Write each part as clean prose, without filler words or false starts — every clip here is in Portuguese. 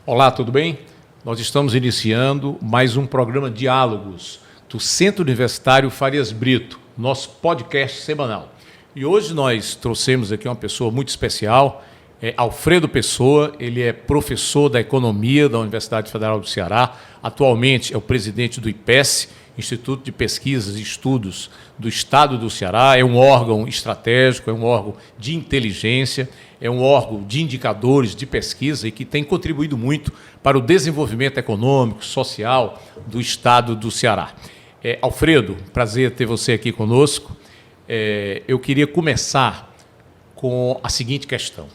Olá, tudo bem? Nós estamos iniciando mais um programa Diálogos do Centro Universitário Farias Brito, nosso podcast semanal. E hoje nós trouxemos aqui uma pessoa muito especial, Alfredo Pessoa. Ele é professor da Economia da Universidade Federal do Ceará, atualmente é o presidente do IPES, Instituto de Pesquisas e Estudos do Estado do Ceará. É um órgão estratégico, é um órgão de inteligência, é um órgão de indicadores de pesquisa e que tem contribuído muito para o desenvolvimento econômico, social do Estado do Ceará. Alfredo, prazer ter você aqui conosco. Eu queria começar com a seguinte questão.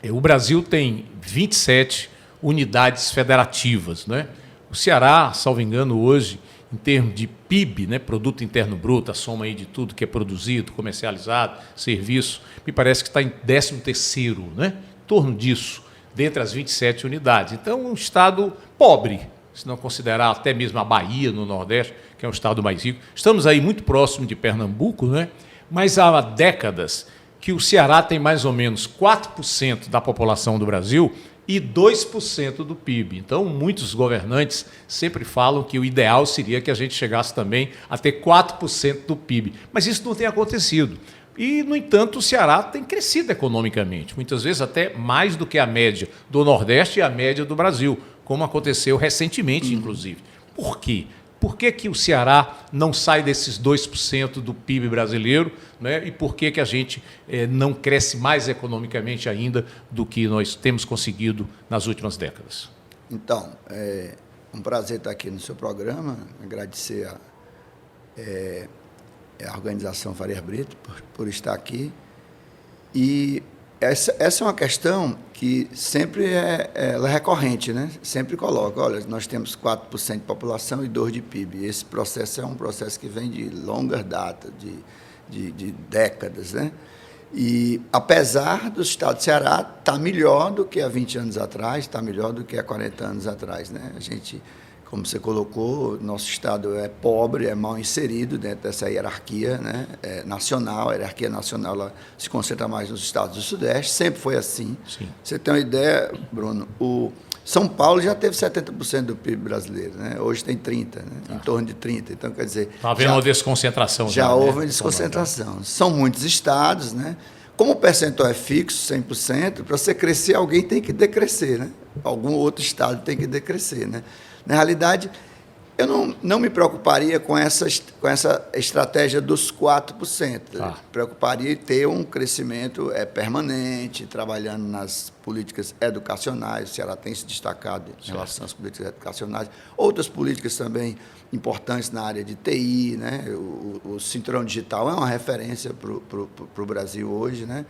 O Brasil tem 27 unidades federativas, né? O Ceará, salvo engano, hoje, em termos de PIB, né, Produto Interno Bruto, a soma aí de tudo que é produzido, comercializado, serviço, me parece que está em 13º, né, em torno disso, dentre as 27 unidades. Então, um estado pobre, se não considerar até mesmo a Bahia, no Nordeste, que é um estado mais rico. Estamos aí muito próximo de Pernambuco, né, mas há décadas que o Ceará tem mais ou menos 4% da população do Brasil e 2% do PIB. Então, muitos governantes sempre falam que o ideal seria que a gente chegasse também a ter 4% do PIB. Mas isso não tem acontecido. E, no entanto, o Ceará tem crescido economicamente, muitas vezes até mais do que a média do Nordeste e a média do Brasil, como aconteceu recentemente, inclusive. Por quê? Por que o Ceará não sai desses 2% do PIB brasileiro, né? E por que a gente não cresce mais economicamente ainda do que nós temos conseguido nas últimas décadas? Então, é um prazer estar aqui no seu programa, agradecer a organização Farias Brito por estar aqui. E essa é uma questão que sempre ela é recorrente, né? Sempre coloca, olha, nós temos 4% de população e 2% de PIB. Esse processo é um processo que vem de longas datas, de décadas, né? E, apesar do estado do Ceará estar melhor do que há 20 anos atrás, está melhor do que há 40 anos atrás, né? A gente, como você colocou, nosso estado é pobre, é mal inserido dentro dessa hierarquia, né, nacional. A hierarquia nacional ela se concentra mais nos estados do Sudeste, sempre foi assim. Sim. Você tem uma ideia, Bruno, o São Paulo já teve 70% do PIB brasileiro, né? Hoje tem 30%, né? Em torno de 30%. Então, quer dizer... Está havendo uma desconcentração. Já houve uma desconcentração. São muitos estados, né? Como o percentual é fixo, 100%, para você crescer, alguém tem que decrescer, né? Algum outro estado tem que decrescer, né? Na realidade, eu não me preocuparia com essa estratégia dos 4%. Preocuparia em ter um crescimento permanente, trabalhando nas políticas educacionais. O Ceará tem se destacado em relação às políticas educacionais. Outras políticas também importantes na área de TI, né? O Cinturão Digital é uma referência para o Brasil hoje, né?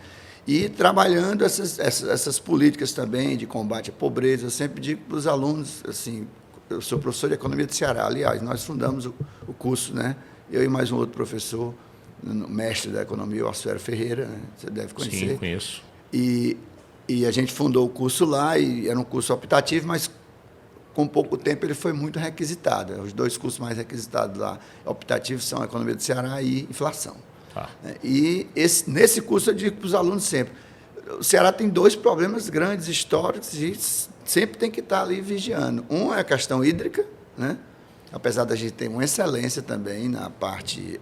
E trabalhando essas políticas também de combate à pobreza. Eu sempre digo para os alunos, assim, eu sou professor de Economia do Ceará, aliás, nós fundamos o curso, né? Eu e mais um outro professor, mestre da Economia, o Assuero Ferreira, né? Você deve conhecer. Sim, conheço. E a gente fundou o curso lá, e era um curso optativo, mas com pouco tempo ele foi muito requisitado. Os 2 cursos mais requisitados lá, optativos, são Economia do Ceará e Inflação. E nesse curso eu digo para os alunos sempre, o Ceará tem 2 problemas grandes, históricos, e sempre tem que estar ali vigiando. Um é a questão hídrica, né? Apesar da gente ter uma excelência também na parte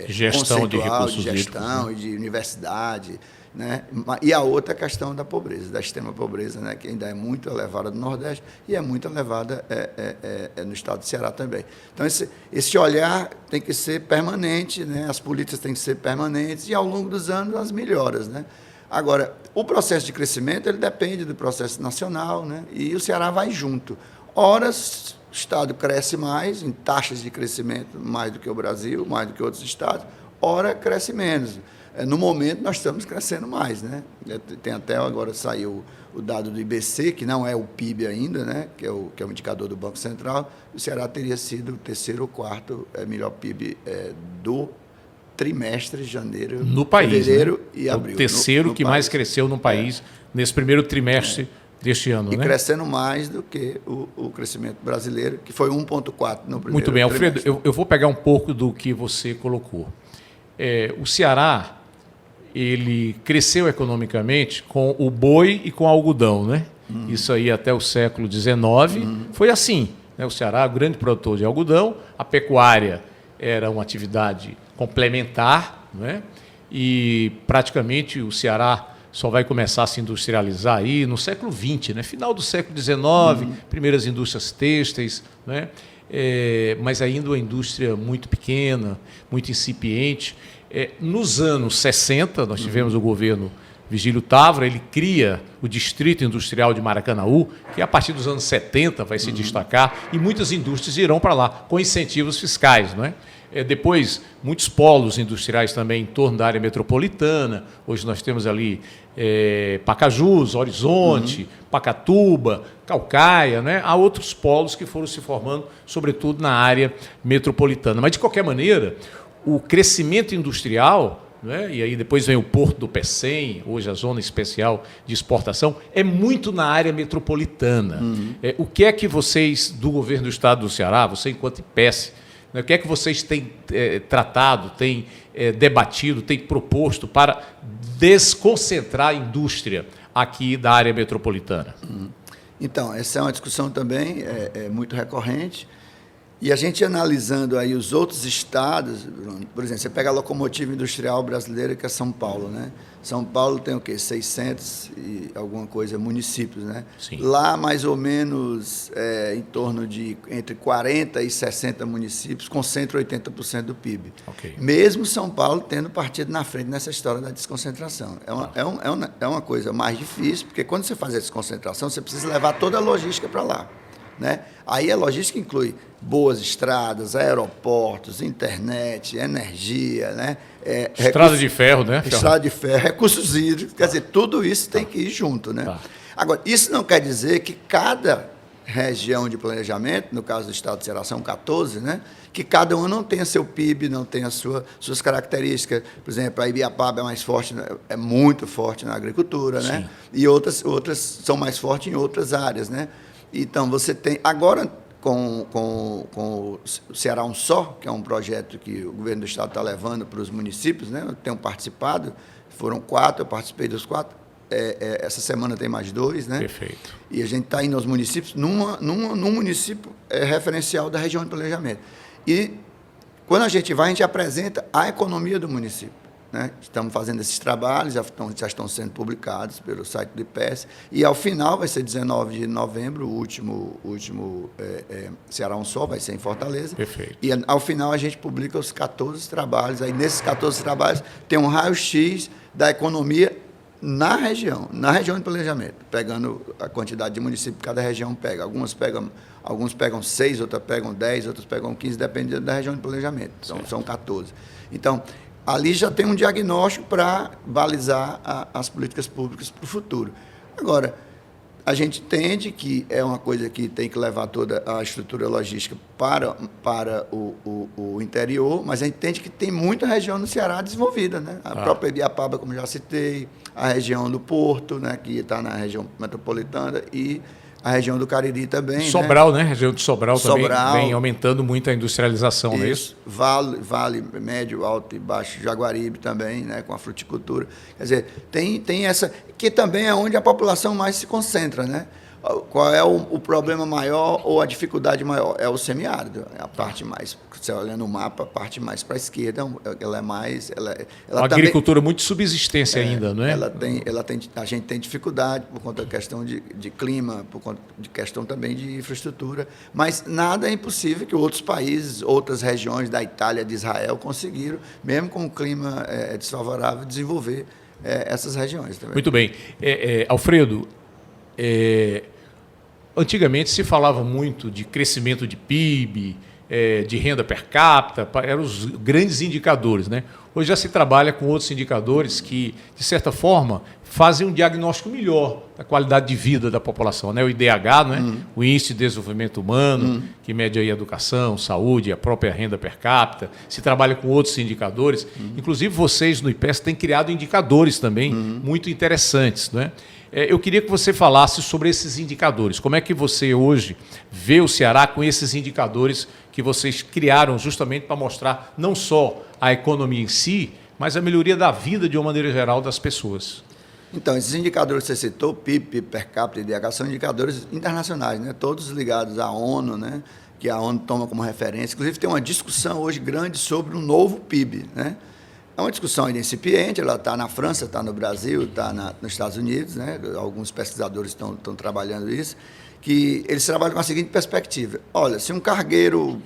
gestão de recursos de gestão e de universidade, né? E a outra é a questão da pobreza, da extrema pobreza, né? Que ainda é muito elevada no Nordeste e é muito elevada no estado do Ceará também. Então, esse olhar tem que ser permanente, né? As políticas têm que ser permanentes e, ao longo dos anos, as melhoras, né? Agora, o processo de crescimento ele depende do processo nacional, né? E o Ceará vai junto. Ora, o Estado cresce mais, em taxas de crescimento, mais do que o Brasil, mais do que outros estados, ora, cresce menos. No momento, nós estamos crescendo mais, né? Tem até agora saiu o dado do IBC, que não é o PIB ainda, né? Que é o indicador do Banco Central. O Ceará teria sido o 3º ou 4º melhor PIB do trimestre de janeiro, no país, fevereiro, né? e abril. O terceiro no que país. Mais cresceu no país nesse primeiro trimestre deste ano, e né? crescendo mais do que o crescimento brasileiro, que foi 1,4 no primeiro Muito bem, Alfredo, trimestre. eu vou pegar um pouco do que você colocou. O Ceará, ele cresceu economicamente com o boi e com o algodão, né? Isso aí até o século XIX foi assim, né? O Ceará, grande produtor de algodão, a pecuária era uma atividade complementar, né? E praticamente o Ceará só vai começar a se industrializar aí no século XX, né? Final do século XIX, primeiras indústrias têxteis, né? Mas ainda uma indústria muito pequena, muito incipiente. Nos anos 60, nós tivemos o governo Vigílio Távora, ele cria o Distrito Industrial de Maracanaú, que a partir dos anos 70 vai se destacar, e muitas indústrias irão para lá, com incentivos fiscais, não é? Depois, muitos polos industriais também em torno da área metropolitana. Hoje nós temos ali Pacajus, Horizonte, Pacatuba, Caucaia, né? Há outros polos que foram se formando, sobretudo na área metropolitana. Mas, de qualquer maneira, o crescimento industrial, né? E aí depois vem o Porto do Pecém, hoje a Zona Especial de Exportação, é muito na área metropolitana. O que é que vocês, do governo do Estado do Ceará, você enquanto IPES, o que é que vocês têm tratado, têm debatido, têm proposto para desconcentrar a indústria aqui da área metropolitana? Então, essa é uma discussão também muito recorrente. E a gente analisando aí os outros estados, por exemplo, você pega a locomotiva industrial brasileira, que é São Paulo, né? São Paulo tem o quê? 600 e alguma coisa municípios, né? Sim. Lá, mais ou menos, em torno de entre 40 e 60 municípios, concentra 80% do PIB. Okay. Mesmo São Paulo tendo partido na frente nessa história da desconcentração. É uma coisa mais difícil, porque quando você faz a desconcentração, você precisa levar toda a logística para lá, né? Aí a logística inclui boas estradas, aeroportos, internet, energia, né? Estrada de ferro, né? Estrada de ferro, recursos hídricos, quer dizer, tudo isso tem que ir junto, né? Tá. Agora, isso não quer dizer que cada região de planejamento, no caso do estado de Ceará são 14, né? Que cada uma não tenha seu PIB, não tenha suas características. Por exemplo, a Ibiapaba é mais forte, é muito forte na agricultura, né? Sim. E outras são mais fortes em outras áreas, né? Então, você tem... Agora, com o Ceará Um Só, que é um projeto que o governo do estado está levando para os municípios, né? Eu tenho participado, foram 4, eu participei dos 4. Essa semana tem mais 2, né? Perfeito. E a gente está indo aos municípios, num município referencial da região de planejamento. E, quando a gente vai, a gente apresenta a economia do município, né? Estamos fazendo esses trabalhos, já estão sendo publicados pelo site do IPES, e ao final, vai ser 19 de novembro, o último Ceará Um Só, vai ser em Fortaleza. Perfeito. E ao final a gente publica os 14 trabalhos, aí nesses 14 trabalhos tem um raio-x da economia na região de planejamento, pegando a quantidade de municípios que cada região pega. Alguns pegam 6, outras pegam 10, outros pegam 15, dependendo da região de planejamento. São 14. Então, ali já tem um diagnóstico para balizar as políticas públicas para o futuro. Agora, a gente entende que é uma coisa que tem que levar toda a estrutura logística para o interior, mas a gente entende que tem muita região no Ceará desenvolvida, né? A própria Ibiapaba, como já citei, a região do Porto, né, que está na região metropolitana, e a região do Cariri também. Sobral, né? A região de Sobral também Sobral, vem aumentando muito a industrialização, não é isso? Vale médio, alto e baixo, Jaguaribe também, né, com a fruticultura. Quer dizer, tem essa, que também é onde a população mais se concentra, né? Qual é o problema maior ou a dificuldade maior? É o semiárido, é a parte mais, você olha no mapa, a parte mais para a esquerda, ela é mais... Uma agricultura muito subsistência ainda, não é? A gente tem dificuldade por conta da questão de clima, por conta de questão também de infraestrutura, mas nada é impossível que outros países, outras regiões da Itália, de Israel, conseguiram, mesmo com o clima desfavorável, desenvolver essas regiões também. Muito bem. Alfredo, antigamente se falava muito de crescimento de PIB, de renda per capita, eram os grandes indicadores, né? Hoje já se trabalha com outros indicadores que, de certa forma, fazem um diagnóstico melhor da qualidade de vida da população, né? O IDH, né? O Índice de Desenvolvimento Humano, que mede aí a educação, saúde, a própria renda per capita. Se trabalha com outros indicadores. Inclusive, vocês no IPES têm criado indicadores também muito interessantes, né? Eu queria que você falasse sobre esses indicadores. Como é que você hoje vê o Ceará com esses indicadores que vocês criaram justamente para mostrar não só a economia em si, mas a melhoria da vida de uma maneira geral das pessoas. Então, esses indicadores que você citou, PIB, PIB per capita e IDH, são indicadores internacionais, né? Todos ligados à ONU, né? Que a ONU toma como referência. Inclusive, tem uma discussão hoje grande sobre um novo PIB, né? É uma discussão ainda incipiente, ela está na França, está no Brasil, está nos Estados Unidos, né? Alguns pesquisadores estão trabalhando isso, que eles trabalham com a seguinte perspectiva. Olha, se um cargueiro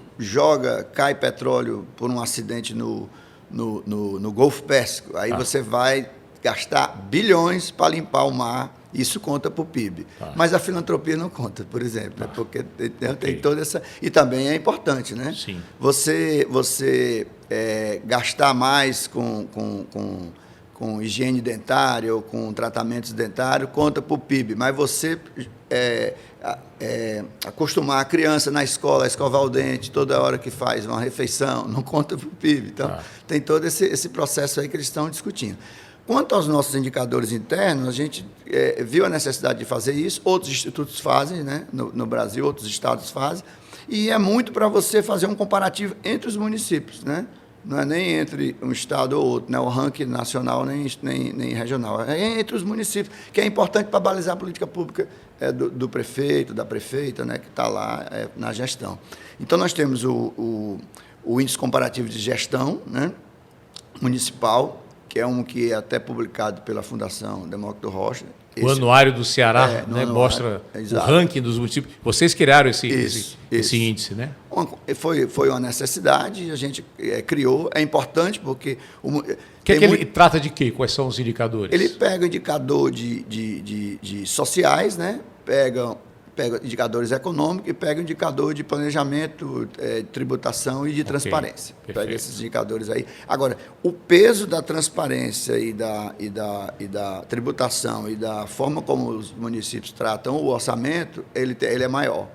cai petróleo por um acidente no Golfo Pérsico, aí você vai gastar bilhões para limpar o mar, isso conta para o PIB. Mas a filantropia não conta, por exemplo, né? Porque tem toda essa... E também é importante, né? Sim. Você gastar mais com higiene dentária ou com tratamentos dentários conta para o PIB, mas você acostumar a criança na escola a escovar o dente toda hora que faz uma refeição, não conta para o PIB. Então, tem todo esse processo aí que eles estão discutindo. Quanto aos nossos indicadores internos, a gente viu a necessidade de fazer isso, outros institutos fazem, né? No Brasil, outros estados fazem, e é muito para você fazer um comparativo entre os municípios, né? Não é nem entre um estado ou outro, né? O ranking nacional nem regional, é entre os municípios, que é importante para balizar a política pública do prefeito, da prefeita, né? Que está lá na gestão. Então, nós temos o índice comparativo de gestão, né? Municipal, que é um que é até publicado pela Fundação Demócrito Rocha. O Anuário do Ceará, né, anuário, mostra exato. O ranking dos municípios. Vocês criaram esse índice, né? Foi uma necessidade, a gente criou. É importante porque... Ele trata de quê? Quais são os indicadores? Ele pega indicador de sociais, né? Pega indicadores econômicos e pega indicador de planejamento, tributação e de transparência. Perfeito. Pega esses indicadores aí. Agora, o peso da transparência e da tributação e da forma como os municípios tratam o orçamento, ele é maior.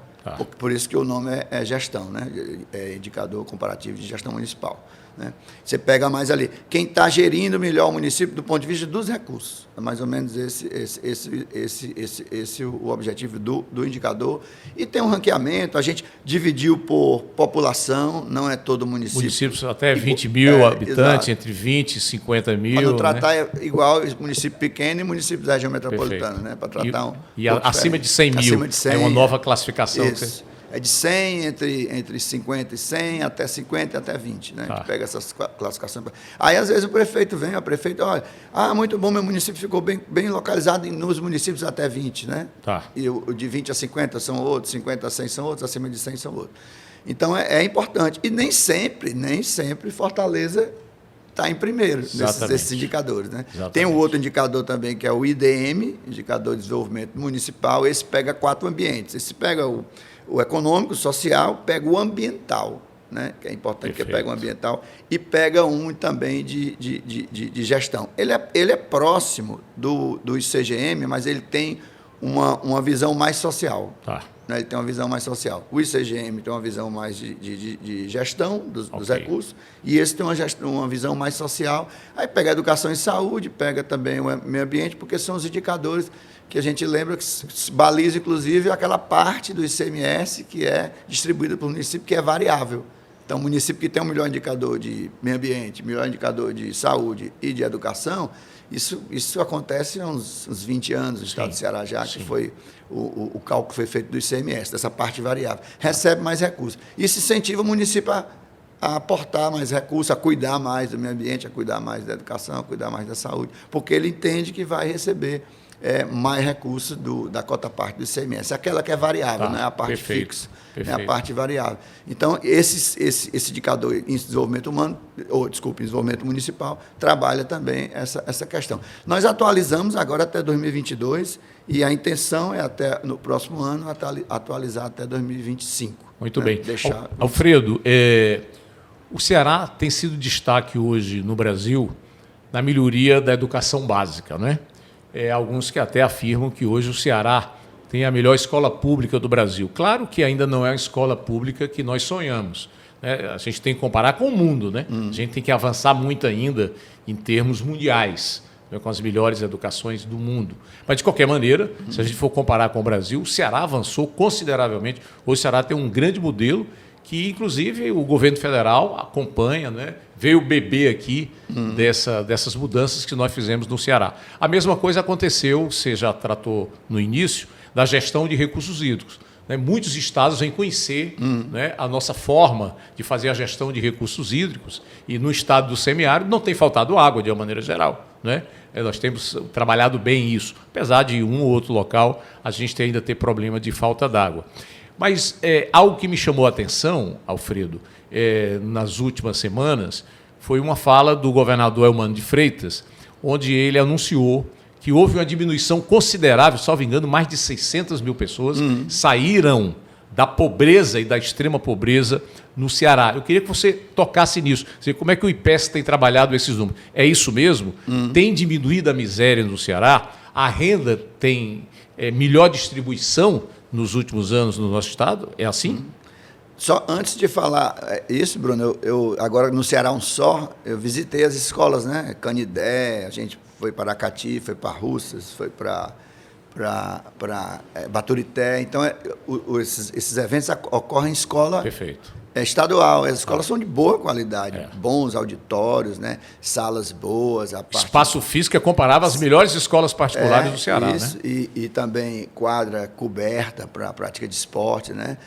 Por isso que o nome é gestão, né? É indicador comparativo de gestão municipal. Né? Você pega mais ali. Quem está gerindo melhor o município do ponto de vista dos recursos. É mais ou menos esse o objetivo do indicador. E tem um ranqueamento, a gente dividiu por população, não é todo município. Municípios até 20 mil habitantes, exato. Entre 20 e 50 mil. Para não tratar igual município pequeno e município da região metropolitana, né? Para tratar acima de 100 mil. Acima de 100, é uma nova classificação. Isso. É de 100, entre 50 e 100, até 50 e até 20. Né? A gente pega essas classificações. Aí, às vezes, o prefeito vem, olha, muito bom, meu município ficou bem localizado nos municípios até 20. Né? E o de 20 a 50 são outros, 50 a 100 são outros, acima de 100 são outros. Então, é importante. E nem sempre Fortaleza está em primeiro nesses indicadores. Né? Tem um outro indicador também, que é o IDM, Indicador de Desenvolvimento Municipal. Esse pega 4 ambientes. Esse pega o econômico, o social, pega o ambiental, né? Que é importante. Perfeito. Que pega o ambiental, e pega um também de gestão. Ele é próximo do ICGM, mas ele tem uma visão mais social. Né? Ele tem uma visão mais social. O ICGM tem uma visão mais de gestão dos recursos, e esse tem uma visão mais social. Aí pega a educação e saúde, pega também o meio ambiente, porque são os indicadores que a gente lembra que se baliza, inclusive, aquela parte do ICMS que é distribuída para o município, que é variável. Então, o município que tem um melhor indicador de meio ambiente, melhor indicador de saúde e de educação, isso acontece há uns 20 anos no estado do Ceará já, que foi o cálculo que foi feito do ICMS, dessa parte variável. Recebe mais recursos. Isso incentiva o município a aportar mais recursos, a cuidar mais do meio ambiente, a cuidar mais da educação, a cuidar mais da saúde, porque ele entende que vai receber mais recursos da cota parte do ICMS. Aquela que é variável, não é a parte fixa, é a parte variável. Então, esse indicador em desenvolvimento humano, desenvolvimento municipal, trabalha também essa questão. Nós atualizamos agora até 2022 e a intenção é até no próximo ano atualizar até 2025. Muito bem. Alfredo, o Ceará tem sido destaque hoje no Brasil na melhoria da educação básica, não é? Alguns que até afirmam que hoje o Ceará tem a melhor escola pública do Brasil. Claro que ainda não é a escola pública que nós sonhamos, né? A gente tem que comparar com o mundo, né? A gente tem que avançar muito ainda em termos mundiais, né? Com as melhores educações do mundo. Mas, de qualquer maneira, se a gente for comparar com o Brasil, o Ceará avançou consideravelmente. Hoje o Ceará tem um grande modelo que inclusive o governo federal acompanha, né? Veio beber aqui dessas mudanças que nós fizemos no Ceará. A mesma coisa aconteceu, você já tratou no início, da gestão de recursos hídricos. Né? Muitos estados vêm conhecer né, a nossa forma de fazer a gestão de recursos hídricos, e no estado do semiárido não tem faltado água de uma maneira geral. Né? Nós temos trabalhado bem isso, apesar de um ou outro local a gente ainda ter problema de falta d'água. Mas algo que me chamou a atenção, Alfredo, nas últimas semanas, foi uma fala do governador Eumano de Freitas, onde ele anunciou que houve uma diminuição considerável, salvo engano, mais de 600 mil pessoas saíram da pobreza e da extrema pobreza no Ceará. Eu queria que você tocasse nisso. Como é que o IPES tem trabalhado esses números? É isso mesmo? Tem diminuído a miséria no Ceará? A renda tem melhor distribuição nos últimos anos no nosso estado? É assim? Só antes de falar isso, Bruno, eu agora no Ceará eu visitei as escolas, né? Canidé, a gente foi para Aracati, foi para Russas, foi para Baturité. Então, esses eventos ocorrem em escola estadual. As escolas são de boa qualidade, bons auditórios, né? Salas boas. Espaço físico é comparável às melhores escolas particulares do Ceará. Isso, né? E também quadra coberta para a prática de esporte, né?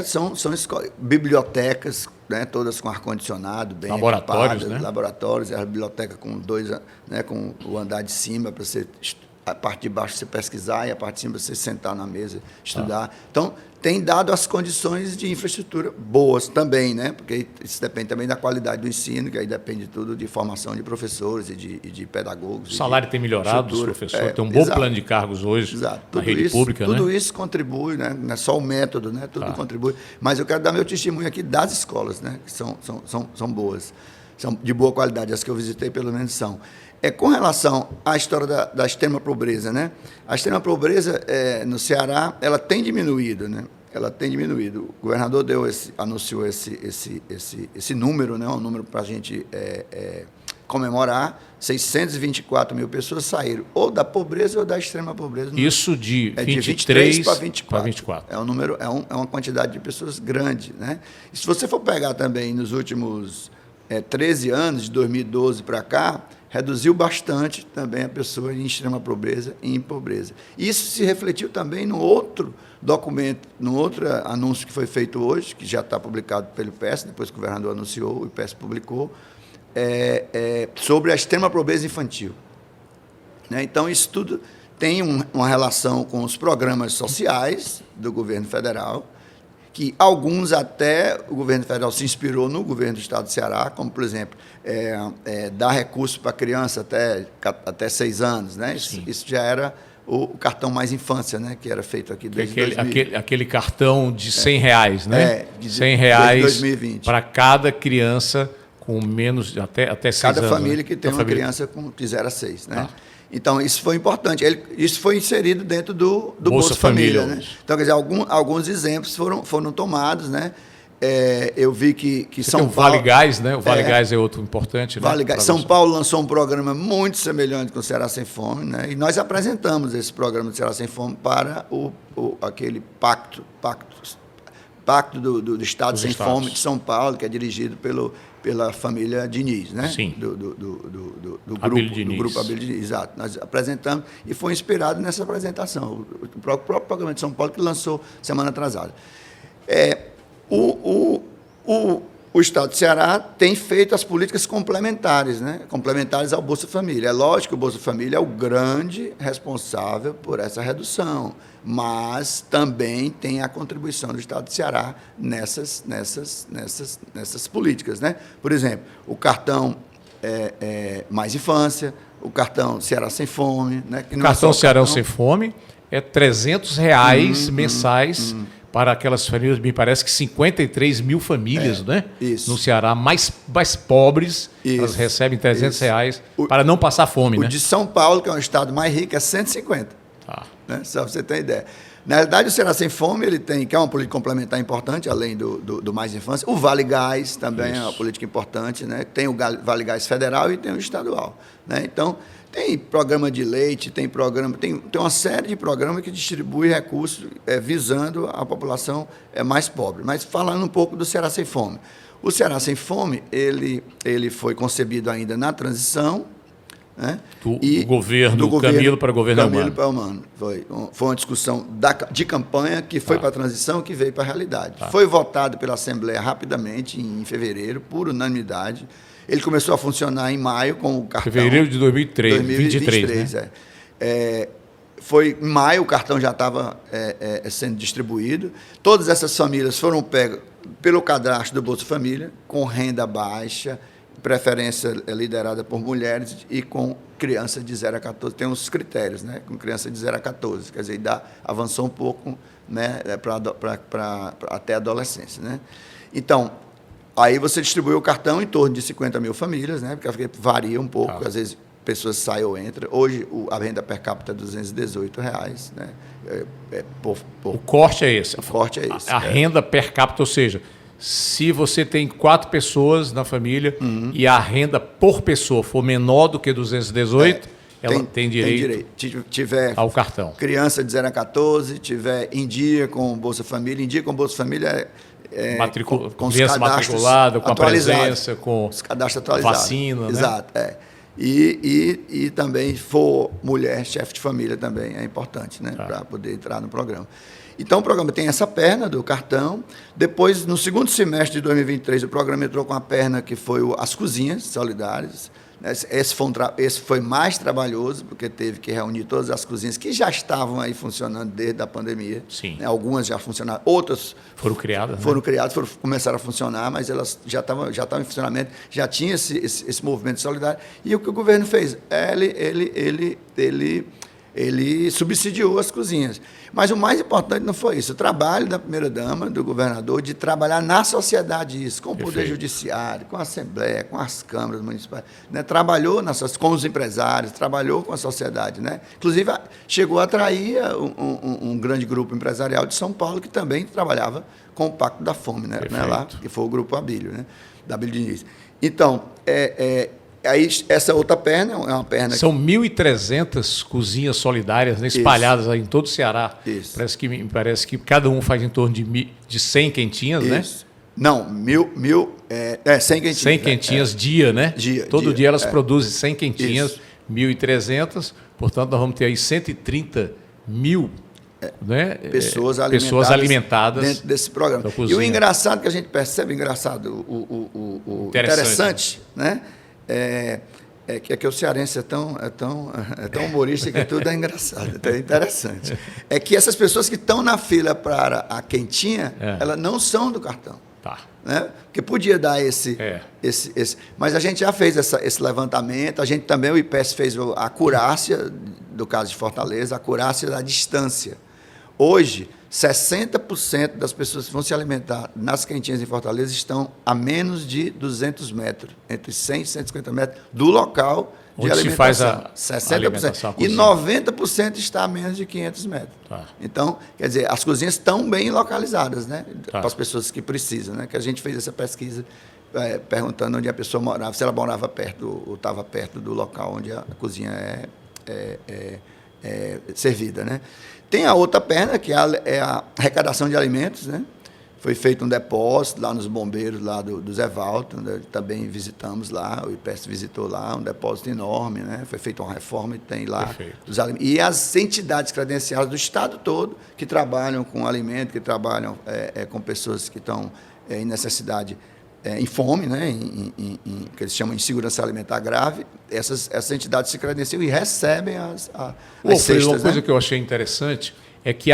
São escolas, bibliotecas, né, todas com ar-condicionado, bem laboratórios, equipadas, né? Laboratórios, a biblioteca com com o andar de cima para você, a parte de baixo você pesquisar e a parte de cima você sentar na mesa, estudar. Então, tem dado as condições de infraestrutura boas também, né? Porque isso depende também da qualidade do ensino, que aí depende tudo de formação de professores e de pedagogos. O salário tem melhorado dos professores, tem um bom plano de cargos hoje na rede pública, tudo né? Isso contribui, né? Não é só o método, né? Tudo contribui. Mas eu quero dar meu testemunho aqui das escolas, né? Que são boas, são de boa qualidade, as que eu visitei pelo menos são. Com relação à história da extrema pobreza, né? A extrema pobreza no Ceará, ela tem diminuído, né? Ela tem diminuído. O governador anunciou esse número, né? Um número para a gente comemorar. 624 mil pessoas saíram ou da pobreza ou da extrema pobreza. Isso de 23 para 24. É um número, é uma quantidade de pessoas grande, né? E se você for pegar também nos últimos 13 anos, de 2012 para cá, reduziu bastante também a pessoa em extrema pobreza e em pobreza. Isso se refletiu também no outro documento, no outro anúncio que foi feito hoje, que já está publicado pelo IPES, depois que o governador anunciou, o IPES publicou, sobre a extrema pobreza infantil. Né? Então, isso tudo tem uma relação com os programas sociais do governo federal, que alguns até o governo federal se inspirou no governo do estado do Ceará, como, por exemplo, dar recurso para criança até 6 anos. Né? Isso já era o cartão Mais Infância, né? Que era feito aqui desde 2000. Aquele cartão de R$100, né? R$100 para cada criança com menos até 6 anos. Cada família que tem uma criança de 0 a 6. Né? Então, isso foi importante. Isso foi inserido dentro do Bolsa Família. Né? Então, quer dizer, alguns exemplos foram tomados. Né? Eu vi que São Paulo... O Vale Gás, né? O Vale Gás é outro importante. Vale Gás. São Paulo lançou um programa muito semelhante com o Ceará Sem Fome. Né? E nós apresentamos esse programa do Ceará Sem Fome para aquele pacto do Estado Sem Fome de São Paulo, que é dirigido pela família Diniz, né? Sim. Do grupo Abílio Diniz. Exato. Nós apresentamos e foi inspirado nessa apresentação. O próprio programa de São Paulo que lançou semana atrasada. O Estado do Ceará tem feito as políticas complementares, né? Complementares ao Bolsa Família. É lógico que o Bolsa Família é o grande responsável por essa redução, mas também tem a contribuição do Estado do Ceará nessas políticas, né? Por exemplo, o cartão Mais Infância, o cartão Ceará Sem Fome. Né? O cartão Ceará Sem Fome é R$300 mensais para aquelas famílias, me parece que 53 mil famílias, né? Isso. No Ceará, mais pobres, elas recebem R$300 para não passar fome, né? O de São Paulo, que é um estado mais rico, é 150. Né? Só para você ter ideia. Na realidade, o Ceará Sem Fome, ele tem, que é uma política complementar importante, além do Mais Infância. O Vale Gás também é uma política importante, né? Tem o Vale Gás federal e tem o estadual, né? Então, tem programa de leite, tem uma série de programas que distribui recursos visando a população mais pobre. Mas falando um pouco do Ceará Sem Fome. O Ceará Sem Fome, ele foi concebido ainda na transição, né? Do governo Camilo para o governo Eumano. Foi uma discussão de campanha que foi para a transição, que veio para a realidade. Tá. Foi votado pela Assembleia rapidamente, em fevereiro, por unanimidade. Ele começou a funcionar em maio com o cartão. Fevereiro de 2023, né? Foi em maio, o cartão já estava sendo distribuído. Todas essas famílias foram pegas pelo cadastro do Bolsa Família, com renda baixa, preferência liderada por mulheres e com criança de 0 a 14. Tem uns critérios, né? Com criança de 0 a 14. Quer dizer, avançou um pouco, né? Até a adolescência, né? Então, aí você distribui o cartão em torno de 50 mil famílias, né? Porque varia um pouco, às vezes pessoas saem ou entram. Hoje, a renda per capita é R$218, né? O corte é esse. O corte é esse. A renda per capita, ou seja, se você tem 4 pessoas na família e a renda por pessoa for menor do que 218, ela tem direito tiver ao cartão. Criança de 0 a 14, tiver em dia com Bolsa Família, com os criança matriculada, com a presença, com os cadastros atualizados. Vacina, exato, né? E também for mulher, chefe de família também é importante, né? Para poder entrar no programa. Então, o programa tem essa perna do cartão. Depois, no segundo semestre de 2023, o programa entrou com a perna que foi as cozinhas solidárias. Esse foi mais trabalhoso, porque teve que reunir todas as cozinhas que já estavam aí funcionando desde a pandemia. Sim. Né? Algumas já funcionaram, outras foram criadas. Começaram a funcionar, mas elas já estavam em funcionamento, já tinha esse movimento solidário. E o que o governo fez? Ele subsidiou as cozinhas. Mas o mais importante não foi isso. O trabalho da primeira-dama, do governador, de trabalhar na sociedade isso, com o Poder Judiciário, com a Assembleia, com as câmaras municipais. Né? Trabalhou com os empresários, trabalhou com a sociedade. Né? Inclusive, chegou a atrair um grande grupo empresarial de São Paulo que também trabalhava com o Pacto da Fome, né? Lá, que foi o Grupo Abílio, né? Da Abílio Diniz. Então, aí, essa outra perna é uma perna... São 1.300 cozinhas solidárias, né, espalhadas aí em todo o Ceará. Isso. Parece que cada um faz em torno de 100 quentinhas, né? Não, 100 quentinhas. 100 quentinhas dia, né? Todo dia elas produzem 100 quentinhas, 1.300. Portanto, nós vamos ter aí 130 mil né? pessoas alimentadas dentro desse programa. E o engraçado que a gente percebe, o interessante, né? É que o cearense é tão humorista que tudo é engraçado, é interessante. É que essas pessoas que estão na fila para a quentinha, elas não são do cartão. Tá. Né? Porque podia dar esse. Mas a gente já fez esse levantamento, a gente também, o IPES fez a acurácia, do caso de Fortaleza, a acurácia da distância. Hoje, 60% das pessoas que vão se alimentar nas quentinhas em Fortaleza estão a menos de 200 metros, entre 100 e 150 metros do local de alimentação. Se faz a 60%. alimentação, e 90% está a menos de 500 metros. Tá. Então, quer dizer, as cozinhas estão bem localizadas, né? Para as pessoas que precisam, né? Que a gente fez essa pesquisa perguntando onde a pessoa morava, se ela morava perto ou estava perto do local onde a cozinha é servida, né? Tem a outra perna, que é a arrecadação de alimentos, né? Foi feito um depósito lá nos bombeiros lá do Zé Valto, né? Também visitamos lá, o IPES visitou lá, um depósito enorme, né? Foi feita uma reforma e tem lá os alimentos. E as entidades credenciadas do estado todo que trabalham com alimento, que trabalham com pessoas que estão em necessidade, em fome, né? Que eles chamam de insegurança alimentar grave, essas entidades se credenciam e recebem as cestas. Uma coisa que eu achei interessante é que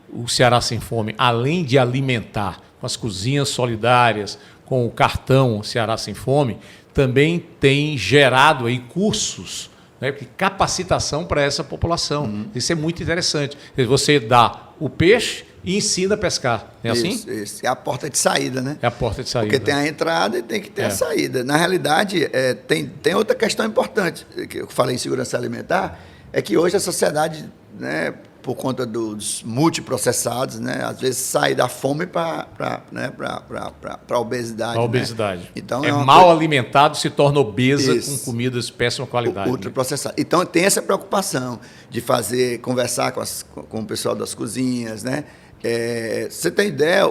o Ceará Sem Fome, além de alimentar com as cozinhas solidárias, com o cartão Ceará Sem Fome, também tem gerado aí cursos, né, capacitação para essa população. Isso é muito interessante. Você dá o peixe e ensina a pescar. É assim? Isso. É a porta de saída, né? É a porta de saída. Porque tem a entrada e tem que ter a saída. Na realidade, tem outra questão importante, que eu falei em segurança alimentar, é que hoje a sociedade, né, por conta dos multiprocessados, né? Às vezes sai da fome para a obesidade. A obesidade. Né? Então, mal alimentado, se torna obesa com comidas de péssima qualidade. Ultraprocessado. Né? Então tem essa preocupação de conversar com o pessoal das cozinhas, né? Você tem ideia,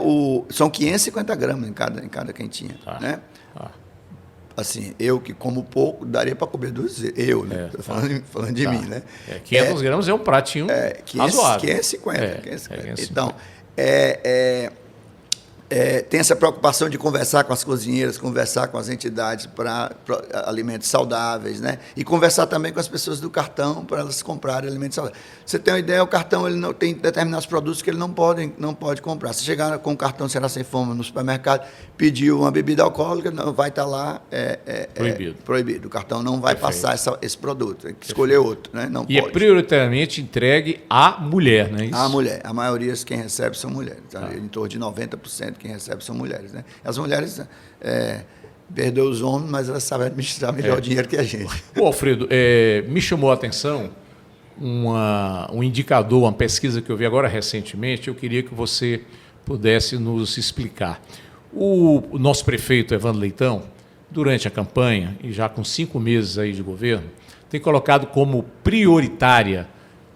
são 550 gramas em cada quentinha. Tá. Né? Tá. Assim, eu que como pouco, daria para comer 2 vezes. Eu, né? Falando de mim, né? 500 gramas é um pratinho razoável. 550. 550. Então, tem essa preocupação de conversar com as cozinheiras, conversar com as entidades para alimentos saudáveis, né? E conversar também com as pessoas do cartão para elas comprarem alimentos saudáveis. Você tem uma ideia, o cartão ele não tem determinados produtos que ele não pode comprar. Se chegar com o cartão Será Sem Fome no supermercado, pediu uma bebida alcoólica, não vai estar lá proibido. O cartão não vai passar esse produto, tem que escolher outro, né? Não pode. É prioritariamente entregue à mulher, não é isso? À mulher. A maioria quem recebe são mulheres. Tá? Em torno de 90% quem recebe são mulheres. Né? As mulheres perderam os homens, mas elas sabem administrar melhor o dinheiro que a gente. Ô, Alfredo, me chamou a atenção um indicador, uma pesquisa que eu vi agora recentemente. Eu queria que você pudesse nos explicar. O nosso prefeito, Evandro Leitão, durante a campanha, e já com 5 meses aí de governo, tem colocado como prioritária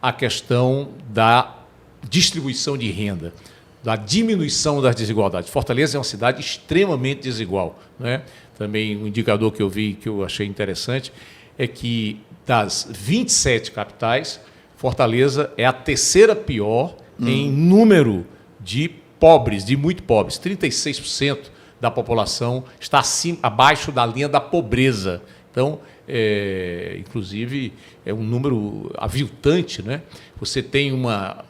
a questão da distribuição de renda, da diminuição das desigualdades. Fortaleza é uma cidade extremamente desigual. Né? Também um indicador que eu vi, que eu achei interessante, é que das 27 capitais, Fortaleza é a 3ª pior em número de pobres, de muito pobres. 36% da população está abaixo da linha da pobreza. Então, inclusive, é um número aviltante, né? Você tem uma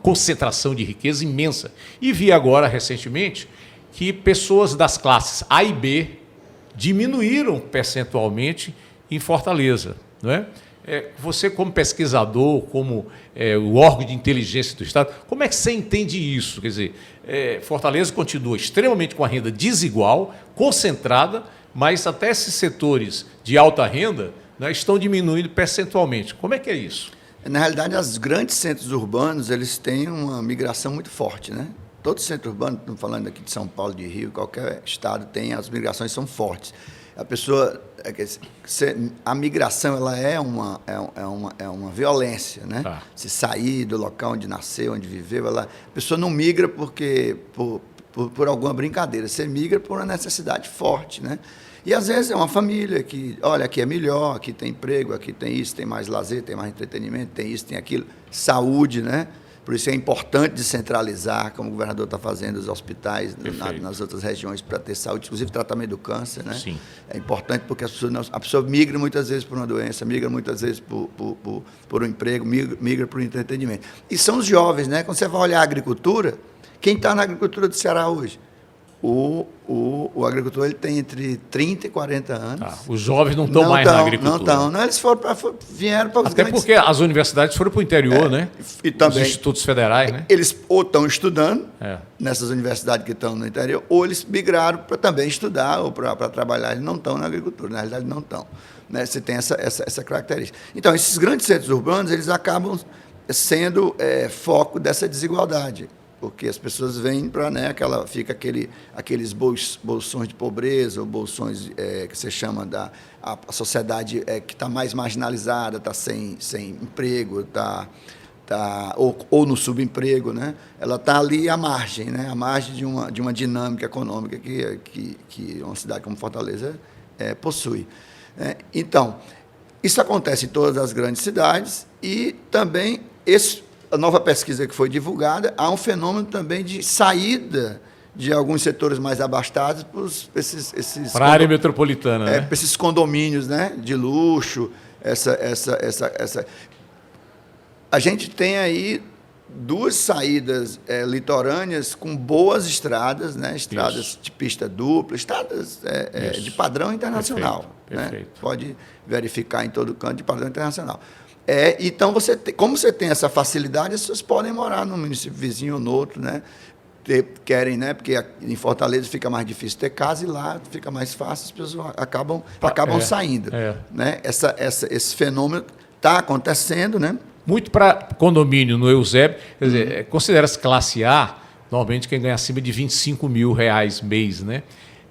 concentração de riqueza imensa. E vi agora, recentemente, que pessoas das classes A e B diminuíram percentualmente em Fortaleza. Não é? Você, como pesquisador, como o órgão de inteligência do Estado, como é que você entende isso? Quer dizer, Fortaleza continua extremamente com a renda desigual, concentrada, mas até esses setores de alta renda, né, estão diminuindo percentualmente. Como é que é isso? Na realidade, os grandes centros urbanos eles têm uma migração muito forte. Né? Todo centro urbano, estamos falando aqui de São Paulo, de Rio, qualquer estado tem, as migrações são fortes. A pessoa, a migração ela é uma violência. Né? Ah. Se sair do local onde nasceu, onde viveu, a pessoa não migra por alguma brincadeira, você migra por uma necessidade forte, né? E às vezes é uma família que, olha, aqui é melhor, aqui tem emprego, aqui tem isso, tem mais lazer, tem mais entretenimento, tem isso, tem aquilo, saúde, né? Por isso é importante descentralizar, como o governador está fazendo, os hospitais nas outras regiões para ter saúde, inclusive tratamento do câncer, né? Sim. É importante porque a pessoa migra muitas vezes por uma doença, migra muitas vezes por um emprego, migra por um entretenimento. E são os jovens, né? Quando você vai olhar a agricultura, quem está na agricultura do Ceará hoje? O agricultor ele tem entre 30 e 40 anos. Tá. Os jovens não estão mais na agricultura. Não estão. Não, eles vieram para os Até grandes... porque as universidades foram para o interior, né? E também, os institutos federais, né? Eles ou estão estudando nessas universidades que estão no interior, ou eles migraram para também estudar ou para trabalhar. Eles não estão na agricultura, na realidade não estão. Né? Você tem essa característica. Então, esses grandes centros urbanos, eles acabam sendo foco dessa desigualdade. Porque as pessoas vêm para, né, fica aqueles bolsões de pobreza, ou bolsões que você chama a sociedade que está mais marginalizada, está sem emprego, ou no subemprego, né? Ela está ali à margem, né? À margem de uma dinâmica econômica que uma cidade como Fortaleza possui. Então, isso acontece em todas as grandes cidades e também a nova pesquisa que foi divulgada, há um fenômeno também de saída de alguns setores mais abastados para a área metropolitana, né? Para esses condomínios, né, de luxo. A gente tem aí 2 saídas litorâneas com boas estradas, né, estradas de pista dupla, estradas de padrão internacional. Perfeito. Né? Pode verificar em todo canto de padrão internacional. Então, como você tem essa facilidade, as pessoas podem morar num município vizinho ou no outro, né? Querem, né? Porque em Fortaleza fica mais difícil ter casa e lá fica mais fácil, as pessoas acabam saindo. Né? Esse fenômeno está acontecendo, né? muito para condomínio no Eusébio, quer dizer, considera-se classe A, normalmente quem ganha acima de R$ 25 mil mês, né?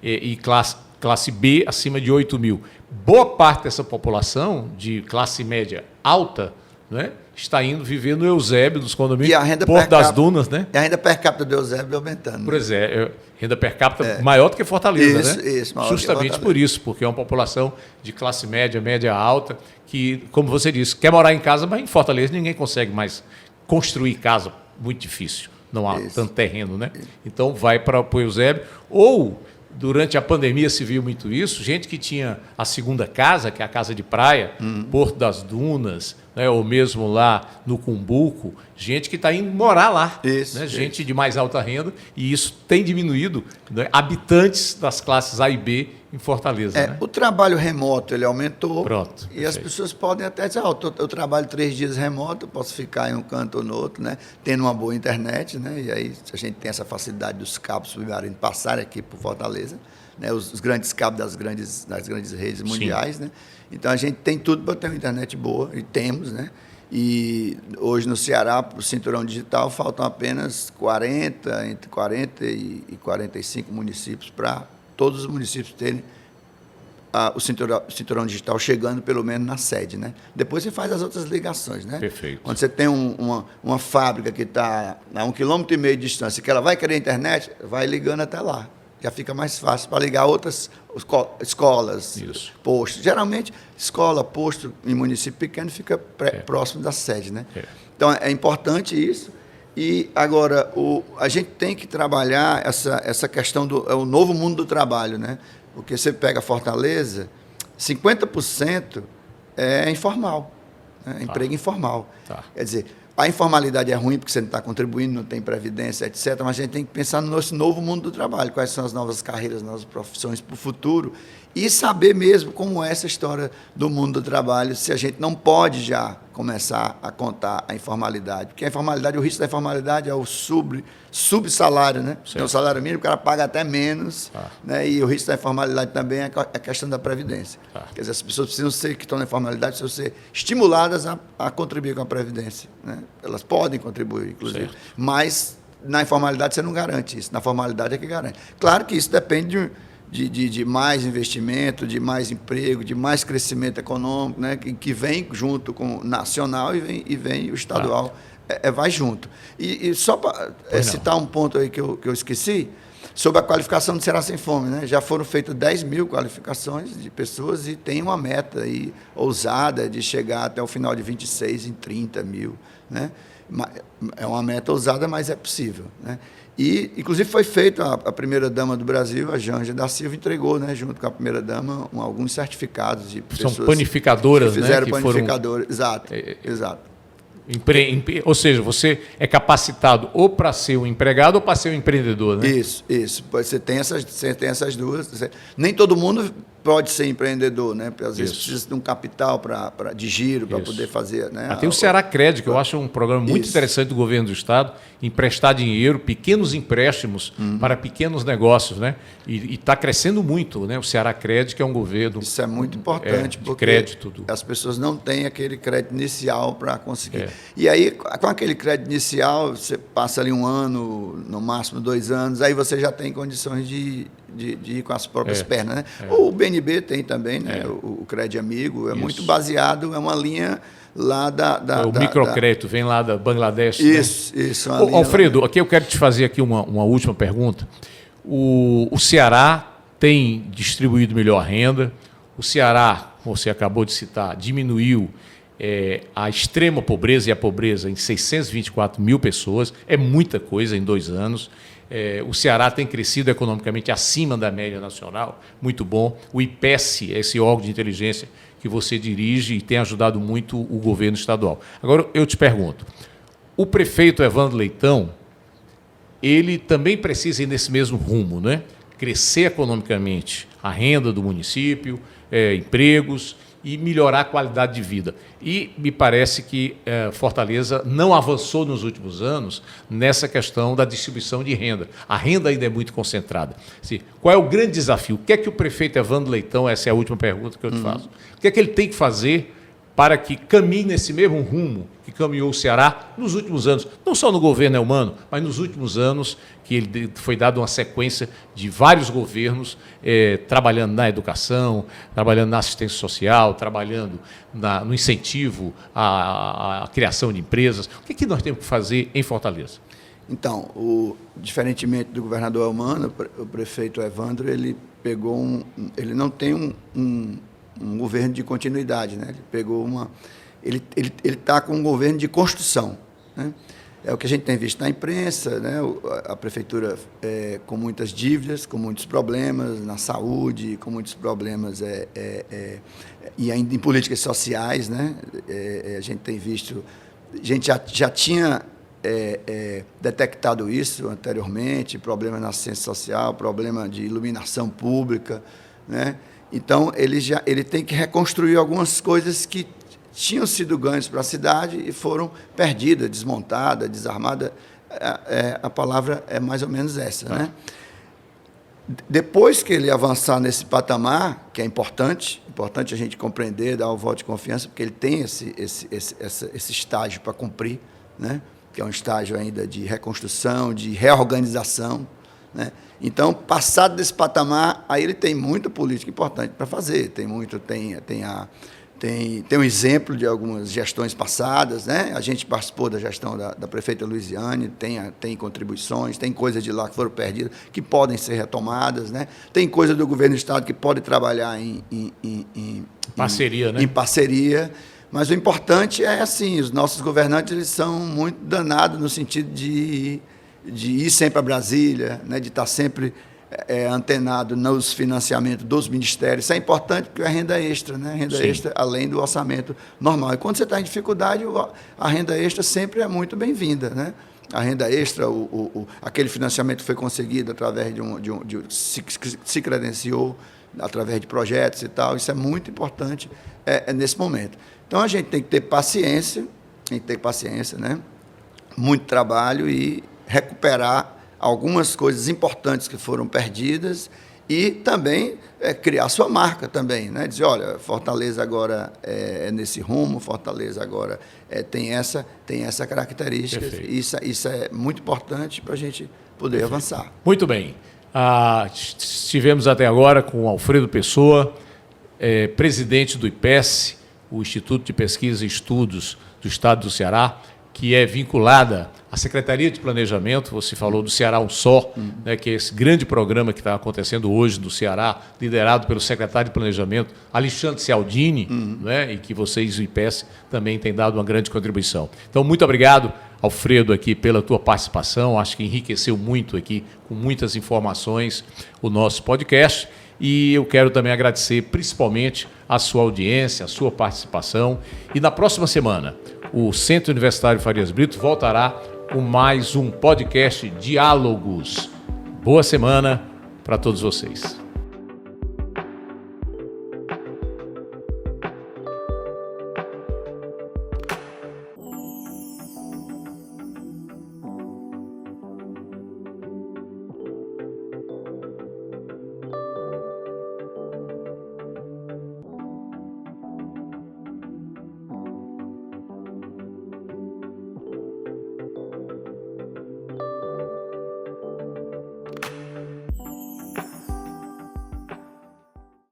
E classe B acima de 8 mil. Boa parte dessa população de classe média alta, né, está indo viver no Eusébio, dos condomínios, e a renda Porto das Dunas, né? E a renda per capita do Eusébio aumentando. Por exemplo, renda per capita maior do que Fortaleza, né? Isso, maior justamente por isso, porque é uma população de classe média, média alta, que, como você disse, quer morar em casa, mas em Fortaleza ninguém consegue mais construir casa, muito difícil, não há tanto terreno, né? Então vai para o Eusébio, ou durante a pandemia se viu muito isso, gente que tinha a segunda casa, que é a casa de praia, Porto das Dunas, né, ou mesmo lá no Cumbuco, gente que está indo morar lá, né, gente de mais alta renda, e isso tem diminuído, né, habitantes das classes A e B em Fortaleza. Né? O trabalho remoto ele aumentou. Pronto, e as pessoas podem até dizer, eu trabalho 3 dias remoto, eu posso ficar em um canto ou no outro, né, tendo uma boa internet, né, e aí a gente tem essa facilidade dos cabos submarinos passarem aqui por Fortaleza, né, os grandes cabos das grandes redes mundiais, né? Então a gente tem tudo para ter uma internet boa, e temos, né? E hoje no Ceará, para o cinturão digital, faltam apenas entre 40 e 45 municípios para todos os municípios terem o cinturão digital chegando pelo menos na sede, né? Depois você faz as outras ligações, né? Perfeito. Quando você tem uma fábrica que está a 1,5 km de distância, que ela vai querer internet, vai ligando até lá. Já fica mais fácil para ligar outras escolas, postos. Geralmente, escola, posto em município pequeno fica próximo da sede, né? Então, é importante isso. E, agora, a gente tem que trabalhar essa questão do novo mundo do trabalho, né? Porque você pega Fortaleza, 50% é informal, né? Emprego informal. Quer dizer, a informalidade é ruim porque você não está contribuindo, não tem previdência, etc. Mas a gente tem que pensar no nosso novo mundo do trabalho, quais são as novas carreiras, novas profissões para o futuro e saber mesmo como é essa história do mundo do trabalho, se a gente não pode já começar a contar a informalidade. Porque a informalidade, o risco da informalidade é o subsalário, né? Então, o salário mínimo, o cara paga até menos, né? E o risco da informalidade também é a questão da previdência. Quer dizer, as pessoas precisam ser, que estão na informalidade, precisam ser estimuladas a contribuir com a previdência, né? Elas podem contribuir, inclusive, mas na informalidade você não garante isso, na formalidade é que garante. Claro que isso depende de mais investimento, de mais emprego, de mais crescimento econômico, né, que vem junto com o nacional e vem o estadual, vai junto. E só para citar um ponto aí que eu esqueci, sobre a qualificação do Ceará Sem Fome, né? Já foram feitas 10 mil qualificações de pessoas e tem uma meta aí ousada de chegar até o final de 26 em 30 mil. Né? É uma meta ousada, mas é possível. Né? E, inclusive, foi feito, a primeira-dama do Brasil, a Janja da Silva, entregou, né, junto com a primeira-dama, alguns certificados de pessoas... São panificadoras, que fizeram, né? Panificadoras, exato. Ou seja, você é capacitado ou para ser um empregado ou para ser um empreendedor, né? Isso. Você tem essas duas. Nem todo mundo pode ser empreendedor, né? Porque às vezes precisa de um capital de giro para poder fazer. Né? Tem o Ceará Crédito, que eu acho um programa muito interessante do governo do Estado, emprestar dinheiro, pequenos empréstimos para pequenos negócios, né? E está crescendo muito, né? O Ceará Crédito, que é um governo... Isso é muito importante, porque crédito as pessoas não têm aquele crédito inicial para conseguir. E aí, com aquele crédito inicial, você passa ali 1 ano, no máximo 2 anos, aí você já tem condições de ir com as próprias pernas, né? O BNB tem também, né? O Crédito Amigo, muito baseado, é uma linha lá o microcrédito vem lá da Bangladesh. Isso. Alfredo, aqui eu quero te fazer aqui uma última pergunta. O Ceará tem distribuído melhor a renda. O Ceará, como você acabou de citar, diminuiu a extrema pobreza e a pobreza em 624 mil pessoas. É muita coisa em 2 anos. O Ceará tem crescido economicamente acima da média nacional, muito bom. O IPES, esse órgão de inteligência que você dirige e tem ajudado muito o governo estadual. Agora, eu te pergunto, o prefeito Evandro Leitão, ele também precisa ir nesse mesmo rumo, né? Crescer economicamente a renda do município, empregos e melhorar a qualidade de vida. E me parece que Fortaleza não avançou nos últimos anos nessa questão da distribuição de renda. A renda ainda é muito concentrada. Assim, qual é o grande desafio? O que é que o prefeito Evandro Leitão, essa é a última pergunta que eu te faço, o que é que ele tem que fazer para que caminhe nesse mesmo rumo que caminhou o Ceará nos últimos anos, não só no governo Eumano, mas nos últimos anos que ele foi dado uma sequência de vários governos trabalhando na educação, trabalhando na assistência social, trabalhando no incentivo à criação de empresas. O que nós temos que fazer em Fortaleza? Então, diferentemente do governador Eumano, o prefeito Evandro, ele ele não tem um governo de continuidade, né? Ele pegou ele está com um governo de construção, né? É o que a gente tem visto na imprensa, né? A prefeitura com muitas dívidas, com muitos problemas na saúde, com muitos problemas e ainda em políticas sociais, né? A gente tem visto, a gente já tinha detectado isso anteriormente, problema na assistência social, problema de iluminação pública, né? Então, ele tem que reconstruir algumas coisas que tinham sido ganhos para a cidade e foram perdidas, desmontadas, desarmadas. A palavra é mais ou menos essa, né? Depois que ele avançar nesse patamar, que é importante a gente compreender, dar o voto de confiança, porque ele tem esse estágio para cumprir, né? Que é um estágio ainda de reconstrução, de reorganização, né? Então, passado desse patamar, aí ele tem muita política importante para fazer. Tem um exemplo de algumas gestões passadas, né? A gente participou da gestão da prefeita Luiziane, tem contribuições, tem coisas de lá que foram perdidas, que podem ser retomadas, né? Tem coisa do governo do Estado que pode trabalhar em parceria, né? Em parceria. Mas o importante é assim, os nossos governantes eles são muito danados no sentido de ir sempre a Brasília, né, de estar sempre antenado nos financiamentos dos ministérios. Isso é importante porque é renda extra, né? Renda Sim. extra além do orçamento normal. E quando você está em dificuldade, a renda extra sempre é muito bem-vinda, né? A renda extra, aquele financiamento que foi conseguido através se credenciou através de projetos e tal, isso é muito importante nesse momento. Então, a gente tem que ter paciência, né? Muito trabalho e recuperar algumas coisas importantes que foram perdidas e também criar sua marca também, né? Dizer, olha, Fortaleza agora é nesse rumo, Fortaleza agora tem essa característica. Isso é muito importante para a gente poder avançar. Muito bem. Estivemos até agora com Alfredo Pessoa, presidente do IPES, o Instituto de Pesquisa e Estudos do Estado do Ceará, que é vinculada à Secretaria de Planejamento. Você falou do Ceará Um Só, né, que é esse grande programa que está acontecendo hoje no Ceará, liderado pelo secretário de Planejamento, Alexandre Cialdini, né, e que vocês, o IPES, também têm dado uma grande contribuição. Então, muito obrigado, Alfredo, aqui pela tua participação. Acho que enriqueceu muito aqui, com muitas informações, o nosso podcast. E eu quero também agradecer principalmente a sua audiência, a sua participação. E na próxima semana, o Centro Universitário Farias Brito voltará com mais um podcast Diálogos. Boa semana para todos vocês.